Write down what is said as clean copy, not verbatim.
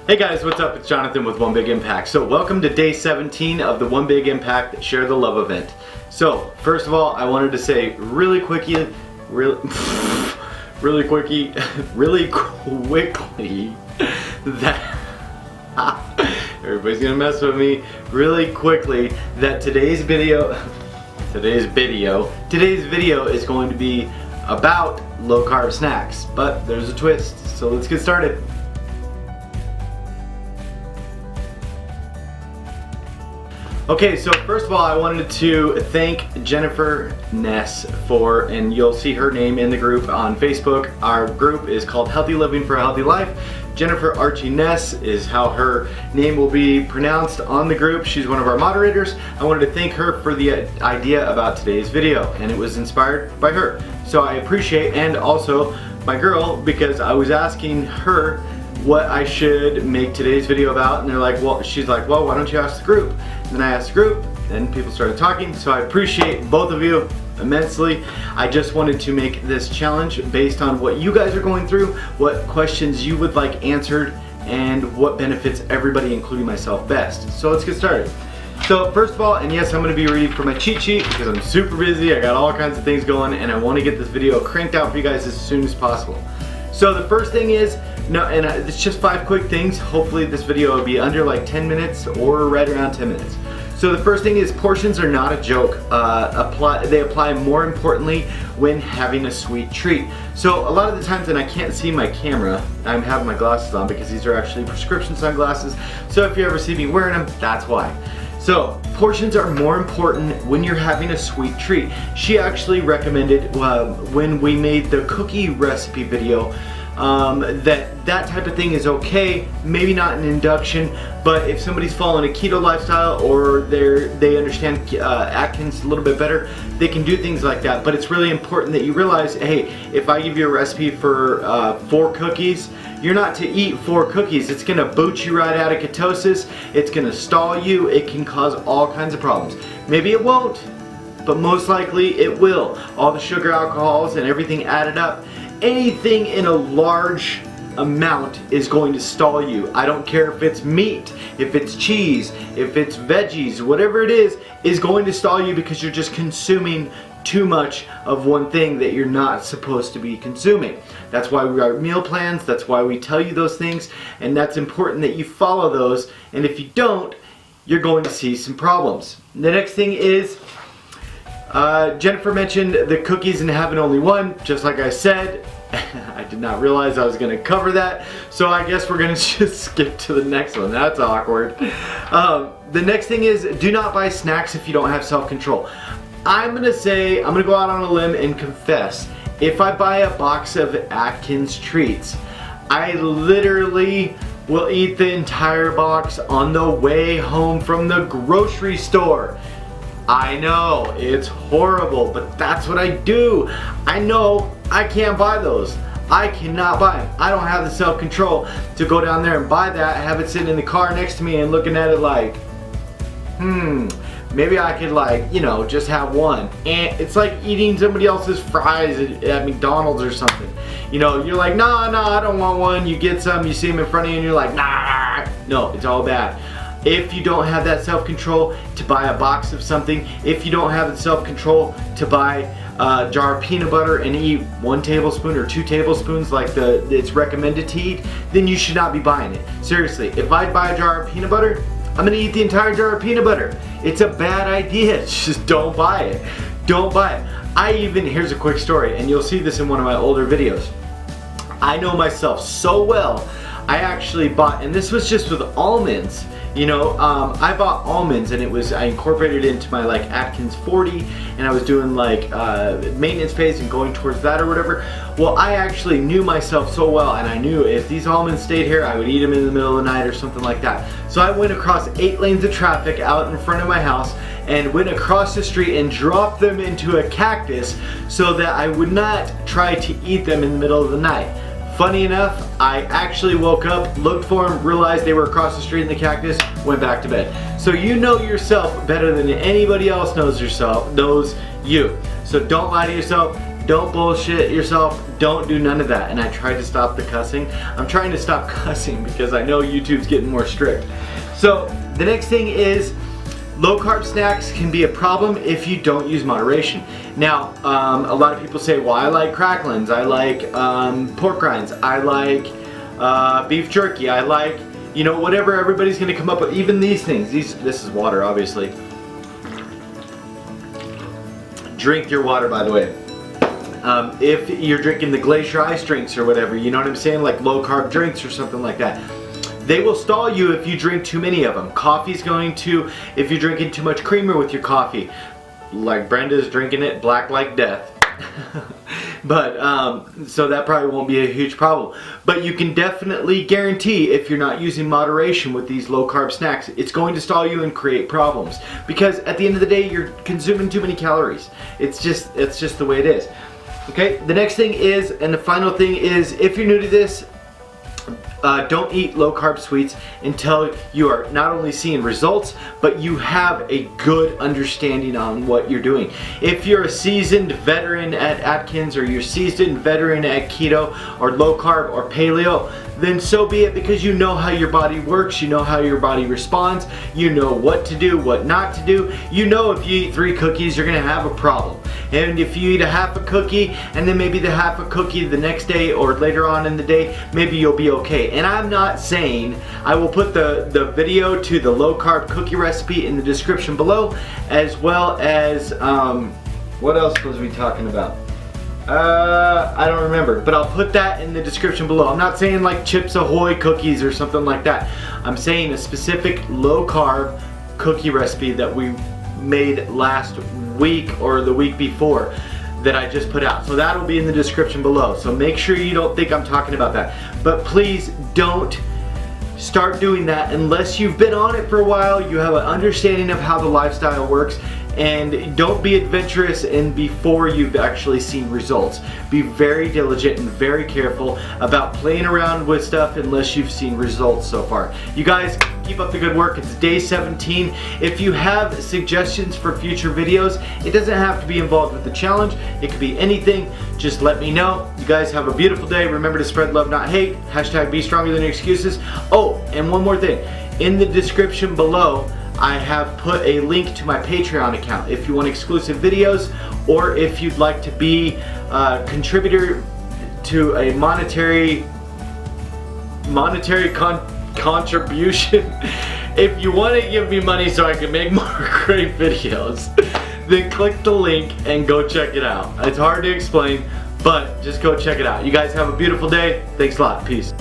Hey guys, what's up? It's Jonathan with One Big Impact. So welcome to day 17 of the One Big Impact Share the Love event. So first of all, I wanted to say really quickly that everybody's gonna mess with me really quickly that today's video is going to be about low carb snacks, but there's a twist. So let's get started. Okay, so first of all, I wanted to thank Jennifer Ness and you'll see her name in the group on Facebook. Our group is called Healthy Living for a Healthy Life. Jennifer Archie Ness is how her name will be pronounced on the group. She's one of our moderators. I wanted to thank her for the idea about today's video, and it was inspired by her. So I appreciate, and also my girl, because I was asking her what I should make today's video about, and she's like, well, why don't you ask the group? And then I asked the group, and people started talking, so I appreciate both of you immensely. I just wanted to make this challenge based on what you guys are going through, what questions you would like answered, and what benefits everybody, including myself, best. So let's get started. So first of all, and yes, I'm going to be reading from my cheat sheet because I'm super busy, I got all kinds of things going, and I want to get this video cranked out for you guys as soon as possible. So the first thing is, it's just 5 quick things. Hopefully this video will be under like 10 minutes or right around 10 minutes. So the first thing is, portions are not a joke. They apply more importantly when having a sweet treat. So a lot of the times, and I can't see my camera, I'm having my glasses on because these are actually prescription sunglasses. So if you ever see me wearing them, that's why. So portions are more important when you're having a sweet treat. She actually recommended when we made the cookie recipe video that type of thing is okay, maybe not an induction, but if somebody's following a keto lifestyle or they understand Atkins a little bit better, they can do things like that. But it's really important that you realize, hey, if I give you a recipe for 4 cookies, you're not to eat 4 cookies. It's gonna boot you right out of ketosis, it's gonna stall you, it can cause all kinds of problems. Maybe it won't, but most likely it will. All the sugar, alcohols, and everything added up, anything in a large amount is going to stall you. I don't care if it's meat, if it's cheese, if it's veggies, whatever it is going to stall you because you're just consuming too much of one thing that you're not supposed to be consuming. That's why we write meal plans, that's why we tell you those things, and that's important that you follow those, and if you don't, you're going to see some problems. The next thing is, Jennifer mentioned the cookies and having only one, just like I said. I did not realize I was going to cover that, so I guess we're going to just skip to the next one. That's awkward. The next thing is, do not buy snacks if you don't have self-control. I'm going to go out on a limb and confess, if I buy a box of Atkins treats, I literally will eat the entire box on the way home from the grocery store. I know, it's horrible, but that's what I do. I know I can't buy those. I cannot buy them. I don't have the self-control to go down there and buy that, have it sitting in the car next to me and looking at it like, maybe I could just have one. And it's like eating somebody else's fries at McDonald's or something. You're like, no, I don't want one. You get some, you see them in front of you and you're like, nah. No, it's all bad. If you don't have that self-control to buy a box of something, if you don't have the self-control to buy a jar of peanut butter and eat 1 tablespoon or 2 tablespoons like it's recommended to eat, then you should not be buying it. Seriously, if I buy a jar of peanut butter, I'm gonna eat the entire jar of peanut butter. It's a bad idea. Just don't buy it. Don't buy it. Here's a quick story, and you'll see this in one of my older videos. I know myself so well, I actually bought, and this was just with almonds. I bought almonds, and I incorporated it into my Atkins 40, and I was doing maintenance phase and going towards that or whatever. Well, I actually knew myself so well, and I knew if these almonds stayed here, I would eat them in the middle of the night or something like that. So I went across 8 lanes of traffic out in front of my house and went across the street and dropped them into a cactus so that I would not try to eat them in the middle of the night. Funny enough, I actually woke up, looked for them, realized they were across the street in the cactus, went back to bed. So you know yourself better than anybody else knows you. So don't lie to yourself. Don't bullshit yourself. Don't do none of that. And I tried to stop the cussing. I'm trying to stop cussing because I know YouTube's getting more strict. So the next thing is low carb snacks can be a problem if you don't use moderation. Now, a lot of people say, well, I like cracklins, I like pork rinds, I like beef jerky, I like, you know, whatever everybody's gonna come up with. Even these things, this is water, obviously. Drink your water, by the way. If you're drinking the Glacier Ice drinks or whatever, you know what I'm saying, like low carb drinks or something like that, they will stall you if you drink too many of them. Coffee's going to, if you're drinking too much creamer with your coffee, like Brenda's drinking it black like death. But so that probably won't be a huge problem. But you can definitely guarantee if you're not using moderation with these low carb snacks, it's going to stall you and create problems. Because at the end of the day, you're consuming too many calories. It's just the way it is. Okay, the next thing is, and the final thing is, if you're new to this, don't eat low carb sweets until you are not only seeing results, but you have a good understanding on what you're doing. If you're a seasoned veteran at Atkins, or you're seasoned veteran at keto or low carb or paleo, then so be it, because you know how your body works, you know how your body responds, you know what to do, what not to do. You know if you eat 3 cookies, you're gonna have a problem. And if you eat a half a cookie, and then maybe the half a cookie the next day or later on in the day, maybe you'll be okay. And I'm not saying, I will put the video to the low carb cookie recipe in the description below, as well as, what else was we talking about? I don't remember, but I'll put that in the description below. I'm not saying like Chips Ahoy cookies or something like that. I'm saying a specific low carb cookie recipe that we made last week or the week before that I just put out. So that'll be in the description below. So make sure you don't think I'm talking about that. But please don't start doing that unless you've been on it for a while, you have an understanding of how the lifestyle works, and don't be adventurous and before you've actually seen results. Be very diligent and very careful about playing around with stuff unless you've seen results so far. You guys, keep up the good work. It's day 17. If you have suggestions for future videos, it doesn't have to be involved with the challenge. It could be anything. Just let me know. You guys have a beautiful day. Remember to spread love, not hate. Hashtag be stronger than your excuses. Oh, and one more thing. In the description below, I have put a link to my Patreon account. If you want exclusive videos, or if you'd like to be a contributor to a monetary contribution, if you want to give me money so I can make more great videos, then click the link and go check it out. It's hard to explain, but just go check it out. You guys have a beautiful day. Thanks a lot. Peace.